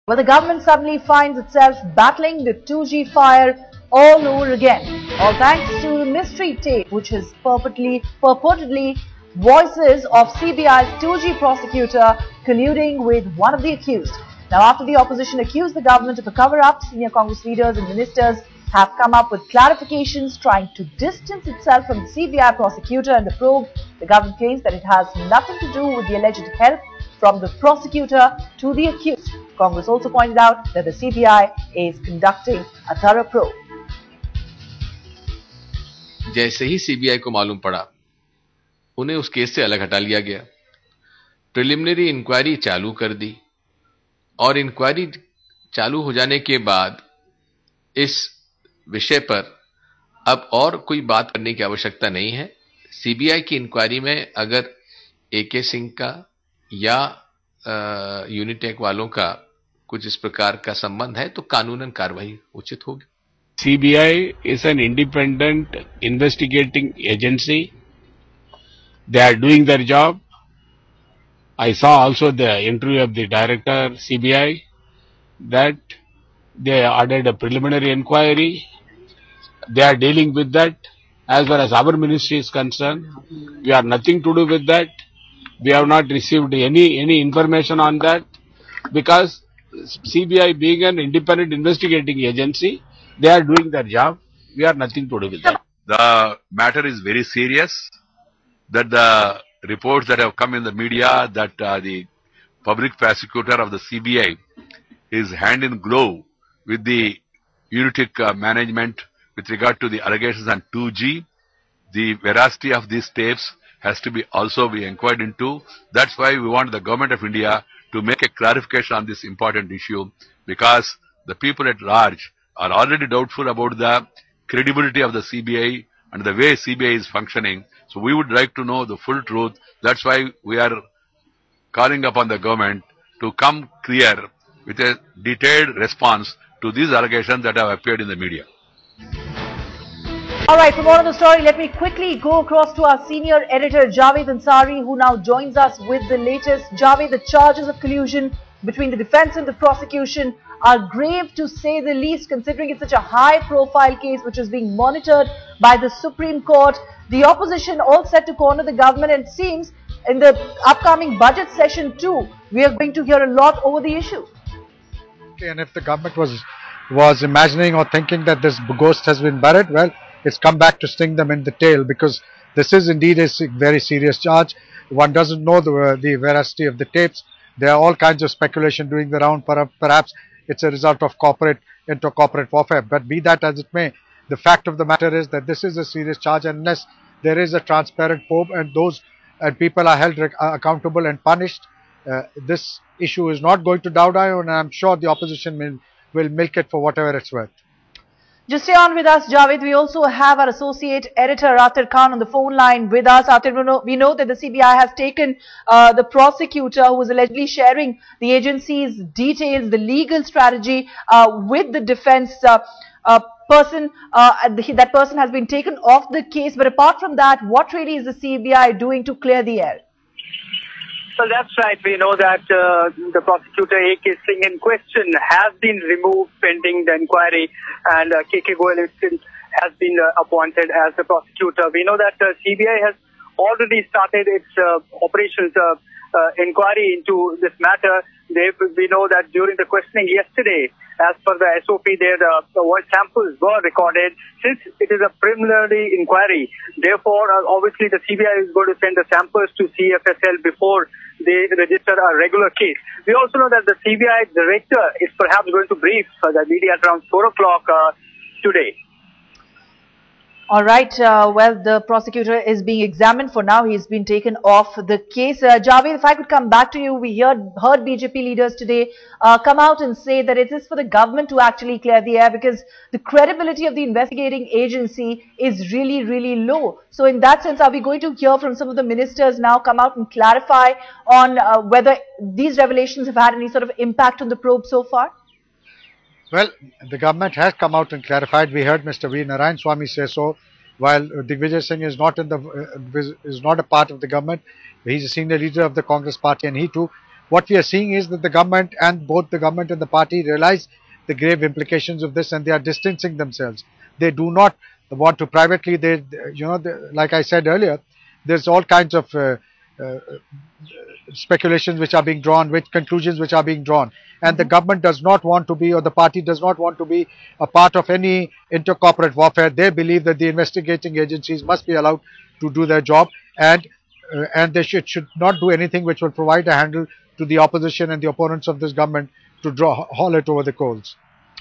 Well, the government suddenly finds itself battling the 2G fire all over again, all thanks to the mystery tape, which is purportedly voices of CBI's 2G prosecutor colluding with one of the accused. Now, after the opposition accused the government of a cover-up, senior Congress leaders and ministers have come up with clarifications trying to distance itself from the CBI prosecutor and the probe. The government claims that it has nothing to do with the alleged help from the prosecutor to the accused. Congress also pointed out that the CBI is conducting a thorough probe. जैसे ही CBI को मालूम पड़ा, उन्हें उस case से अलग हटा लिया गया। प्रिलिमिनरी इंक्वायरी चालू कर दी और इंक्वायरी चालू हो जाने के बाद इस विषय पर अब और कोई बात करने की आवश्यकता नहीं है। सीबीआई की इंक्वायरी में अगर एके सिंह का या यूनिटेक वालों का कुछ इस प्रकार का संबंध है तो कानूनन कार्रवाई उचित होगी। CBI is an independent investigating agency. They are doing their job. I saw also the interview of the director CBI that they ordered a preliminary inquiry. They are dealing with that. As far as our ministry is concerned, we have nothing to do with that. We have not received any information on that because CBI being an independent investigating agency, they are doing their job. We have nothing to do with that. The matter is very serious. That the reports that have come in the media that the public prosecutor of the CBI is hand in glove with the Unitic management with regard to the allegations on 2G. The veracity of these tapes has to be also be inquired into. That's why we want the government of India to make a clarification on this important issue, because the people at large are already doubtful about the credibility of the CBI and the way CBI is functioning. So we would like to know the full truth. That's why we are calling upon the government to come clear with a detailed response to these allegations that have appeared in the media. All right, for more on the story, let me quickly go across to our senior editor, Javed Ansari, who now joins us with the latest. Javed, the charges of collusion between the defense and the prosecution are grave to say the least, considering it's such a high-profile case which is being monitored by the Supreme Court. The opposition all set to corner the government, and it seems in the upcoming budget session too, we are going to hear a lot over the issue. And if the government was imagining or thinking that this ghost has been buried, well, it's come back to sting them in the tail, because this is indeed a very serious charge. One doesn't know the veracity of the tapes. There are all kinds of speculation doing the round. Perhaps it's a result of corporate warfare. But be that as it may, the fact of the matter is that this is a serious charge, and unless there is a transparent probe and people are held accountable and punished, this issue is not going to die down, and I'm sure the opposition will milk it for whatever it's worth. Just stay on with us, Javed. We also have our associate editor, Atir Khan, on the phone line with us. Atir, we know that the CBI has taken the prosecutor who was allegedly sharing the agency's details, the legal strategy with the defense person. That person has been taken off the case. But apart from that, what really is the CBI doing to clear the air? Well, that's right. We know that the prosecutor A.K. Singh in question has been removed pending the inquiry, and K.K. Goyal has been appointed as the prosecutor. We know that CBI has already started its operations inquiry into this matter. We know that during the questioning yesterday, as per the SOP, the voice samples were recorded. Since it is a preliminary inquiry, therefore, obviously the CBI is going to send the samples to CFSL before they register a regular case. We also know that the CBI director is perhaps going to brief the media at around 4 o'clock today. All right. Well, the prosecutor is being examined. For now, he's been taken off the case. Javed, if I could come back to you, we heard BJP leaders today come out and say that it is for the government to actually clear the air, because the credibility of the investigating agency is really, really low. So in that sense, are we going to hear from some of the ministers now come out and clarify on whether these revelations have had any sort of impact on the probe so far? Well, the government has come out and clarified. We heard Mr. V. Narayan Swamy say so. While Digvijay Singh is not a part of the government, he's a senior leader of the Congress party, and he too what we are seeing is that the government and both the government and the party realize the grave implications of this, and they are distancing themselves. They do not want to privately. Like I said earlier, there's all kinds of speculations which are being drawn, which conclusions which are being drawn, and the government does not want to be, or the party does not want to be, a part of any intercorporate warfare. They believe that the investigating agencies must be allowed to do their job, and they should not do anything which will provide a handle to the opposition and the opponents of this government to haul it over the coals.